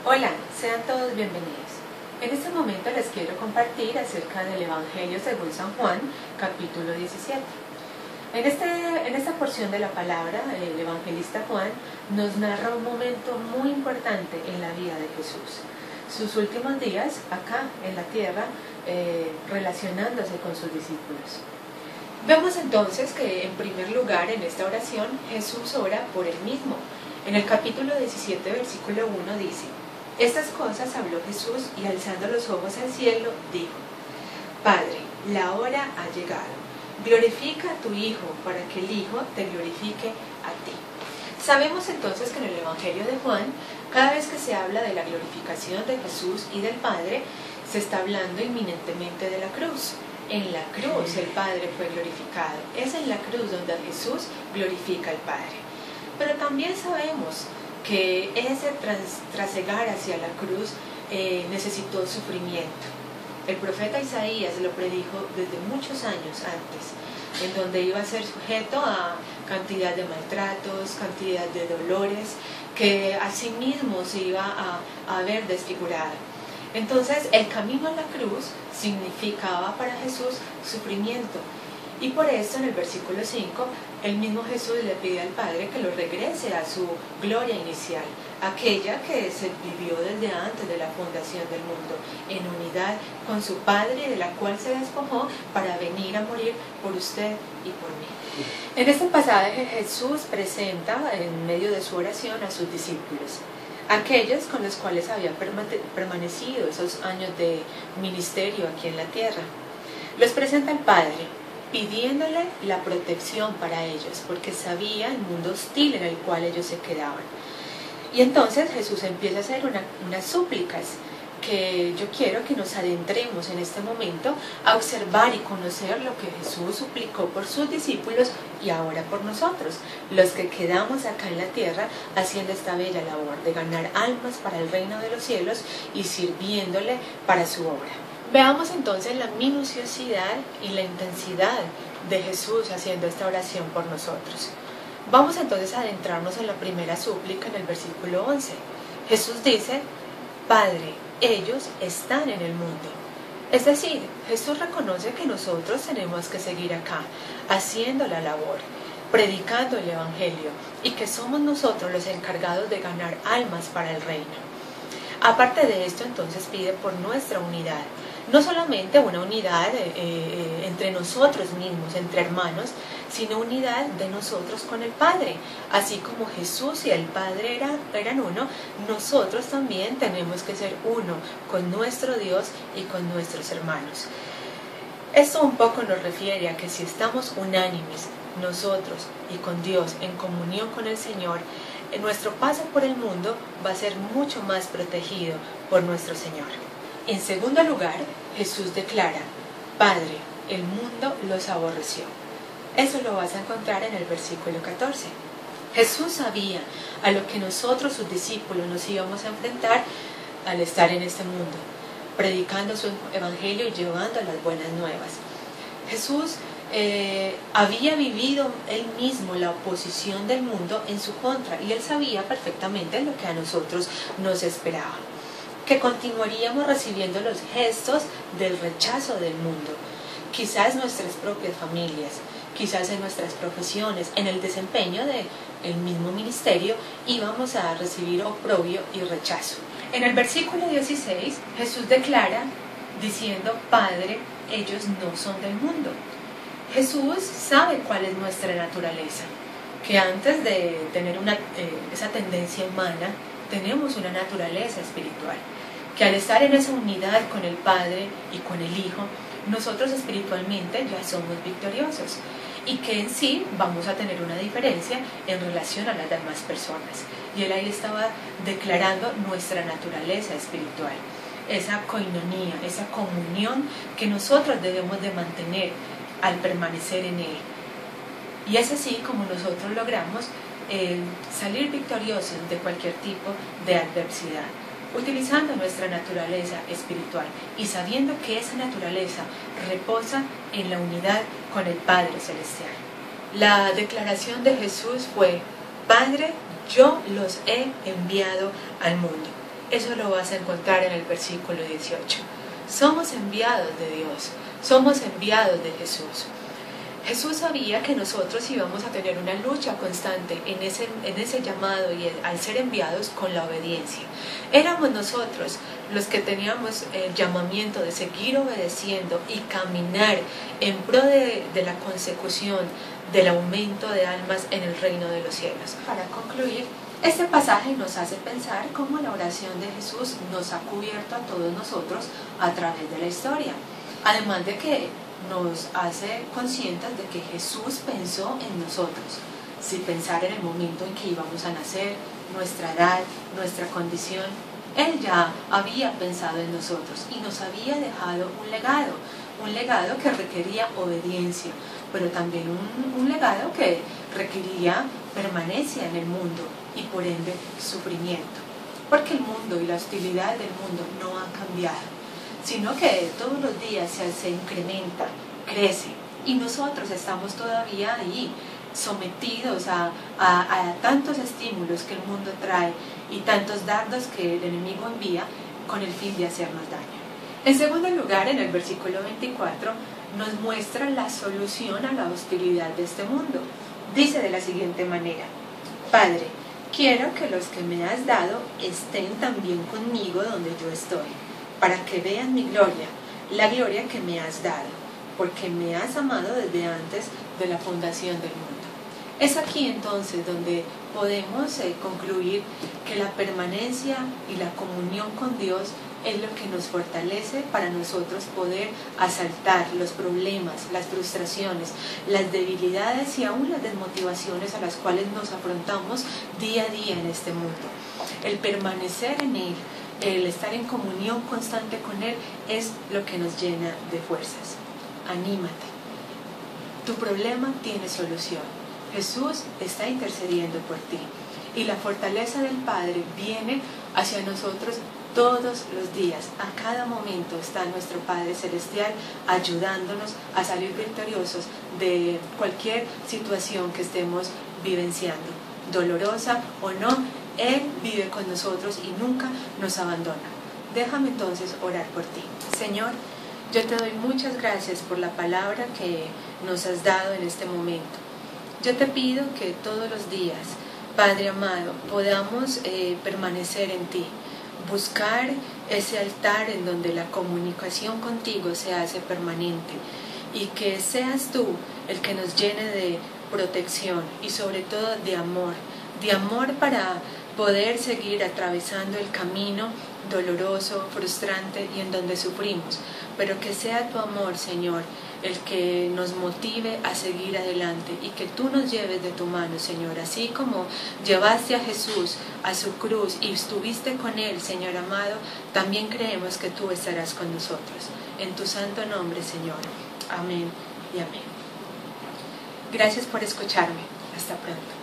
Hola, sean todos bienvenidos. En este momento les quiero compartir acerca del Evangelio según San Juan, capítulo 17. En esta porción de la palabra, el evangelista Juan nos narra un momento muy importante en la vida de Jesús. Sus últimos días acá en la tierra, relacionándose con sus discípulos. Vemos entonces que en primer lugar en esta oración Jesús ora por él mismo. En el capítulo 17, versículo 1 dice: estas cosas habló Jesús y alzando los ojos al cielo dijo: Padre, la hora ha llegado, glorifica a tu Hijo para que el Hijo te glorifique a ti. Sabemos entonces que en el Evangelio de Juan, cada vez que se habla de la glorificación de Jesús y del Padre, se está hablando inminentemente de la cruz. En la cruz el Padre fue glorificado. Es en la cruz donde Jesús glorifica al Padre. Pero también sabemos que ese trasegar hacia la cruz necesitó sufrimiento. El profeta Isaías lo predijo desde muchos años antes, en donde iba a ser sujeto a cantidad de maltratos, cantidad de dolores, que a sí mismo se iba a ver desfigurado. Entonces el camino a la cruz significaba para Jesús sufrimiento. Y por eso en el versículo 5, el mismo Jesús le pide al Padre que lo regrese a su gloria inicial, aquella que se vivió desde antes de la fundación del mundo, en unidad con su Padre, de la cual se despojó para venir a morir por usted y por mí. En este pasaje Jesús presenta en medio de su oración a sus discípulos, aquellos con los cuales había permanecido esos años de ministerio aquí en la tierra. Los presenta al Padre, pidiéndole la protección para ellos, porque sabía el mundo hostil en el cual ellos se quedaban. Y entonces Jesús empieza a hacer unas súplicas que yo quiero que nos adentremos en este momento a observar y conocer lo que Jesús suplicó por sus discípulos y ahora por nosotros, los que quedamos acá en la tierra haciendo esta bella labor de ganar almas para el reino de los cielos y sirviéndole para su obra. Veamos entonces la minuciosidad y la intensidad de Jesús haciendo esta oración por nosotros. Vamos entonces a adentrarnos en la primera súplica en el versículo 11. Jesús dice: Padre, ellos están en el mundo. Es decir, Jesús reconoce que nosotros tenemos que seguir acá, haciendo la labor, predicando el Evangelio, y que somos nosotros los encargados de ganar almas para el reino. Aparte de esto, entonces pide por nuestra unidad. No solamente una unidad entre nosotros mismos, entre hermanos, sino unidad de nosotros con el Padre. Así como Jesús y el Padre eran uno, nosotros también tenemos que ser uno con nuestro Dios y con nuestros hermanos. Esto un poco nos refiere a que si estamos unánimes, nosotros y con Dios, en comunión con el Señor, nuestro paso por el mundo va a ser mucho más protegido por nuestro Señor. En segundo lugar, Jesús declara: Padre, el mundo los aborreció. Eso lo vas a encontrar en el versículo 14. Jesús sabía a lo que nosotros, sus discípulos, nos íbamos a enfrentar al estar en este mundo, predicando su evangelio y llevando las buenas nuevas. Jesús había vivido él mismo la oposición del mundo en su contra y él sabía perfectamente lo que a nosotros nos esperaba, que continuaríamos recibiendo los gestos del rechazo del mundo, quizás en nuestras propias familias, quizás en nuestras profesiones, en el desempeño del mismo ministerio, íbamos a recibir oprobio y rechazo. En el versículo 16, Jesús declara diciendo: Padre, ellos no son del mundo. Jesús sabe cuál es nuestra naturaleza, que antes de tener esa tendencia humana, tenemos una naturaleza espiritual, que al estar en esa unidad con el Padre y con el Hijo, nosotros espiritualmente ya somos victoriosos y que en sí vamos a tener una diferencia en relación a las demás personas. Y él ahí estaba declarando nuestra naturaleza espiritual, esa coinonía, esa comunión que nosotros debemos de mantener al permanecer en él. Y es así como nosotros logramos salir victoriosos de cualquier tipo de adversidad, utilizando nuestra naturaleza espiritual y sabiendo que esa naturaleza reposa en la unidad con el Padre Celestial. La declaración de Jesús fue: Padre, yo los he enviado al mundo. Eso lo vas a encontrar en el versículo 18. Somos enviados de Dios, somos enviados de Jesús. Jesús sabía que nosotros íbamos a tener una lucha constante en ese llamado y al ser enviados con la obediencia. Éramos nosotros los que teníamos el llamamiento de seguir obedeciendo y caminar en pro de la consecución del aumento de almas en el reino de los cielos. Para concluir, este pasaje nos hace pensar cómo la oración de Jesús nos ha cubierto a todos nosotros a través de la historia. Además de que nos hace conscientes de que Jesús pensó en nosotros. Si pensar en el momento en que íbamos a nacer, nuestra edad, nuestra condición, Él ya había pensado en nosotros y nos había dejado un legado que requería obediencia, pero también un legado que requería permanencia en el mundo y por ende sufrimiento, porque el mundo y la hostilidad del mundo no han cambiado, sino que todos los días se incrementa, crece, y nosotros estamos todavía ahí, sometidos a tantos estímulos que el mundo trae y tantos dardos que el enemigo envía con el fin de hacernos daño. En segundo lugar, en el versículo 24, nos muestra la solución a la hostilidad de este mundo. Dice de la siguiente manera: Padre, quiero que los que me has dado estén también conmigo donde yo estoy, para que vean mi gloria, la gloria que me has dado, porque me has amado desde antes de la fundación del mundo. Es aquí entonces donde podemos concluir que la permanencia y la comunión con Dios es lo que nos fortalece para nosotros poder asaltar los problemas, las frustraciones, las debilidades y aún las desmotivaciones a las cuales nos afrontamos día a día en este mundo. El permanecer en Él, el estar en comunión constante con Él es lo que nos llena de fuerzas. Anímate. Tu problema tiene solución. Jesús está intercediendo por ti y la fortaleza del Padre viene hacia nosotros todos los días. A cada momento está nuestro Padre Celestial ayudándonos a salir victoriosos de cualquier situación que estemos vivenciando, dolorosa o no. Él vive con nosotros y nunca nos abandona. Déjame entonces orar por ti. Señor, yo te doy muchas gracias por la palabra que nos has dado en este momento. Yo te pido que todos los días, Padre amado, podamos permanecer en ti, buscar ese altar en donde la comunicación contigo se hace permanente y que seas tú el que nos llene de protección y sobre todo de amor para poder seguir atravesando el camino doloroso, frustrante y en donde sufrimos, pero que sea tu amor, Señor, el que nos motive a seguir adelante y que tú nos lleves de tu mano, Señor, así como llevaste a Jesús a su cruz y estuviste con Él, Señor amado, también creemos que tú estarás con nosotros. En tu santo nombre, Señor. Amén y amén. Gracias por escucharme. Hasta pronto.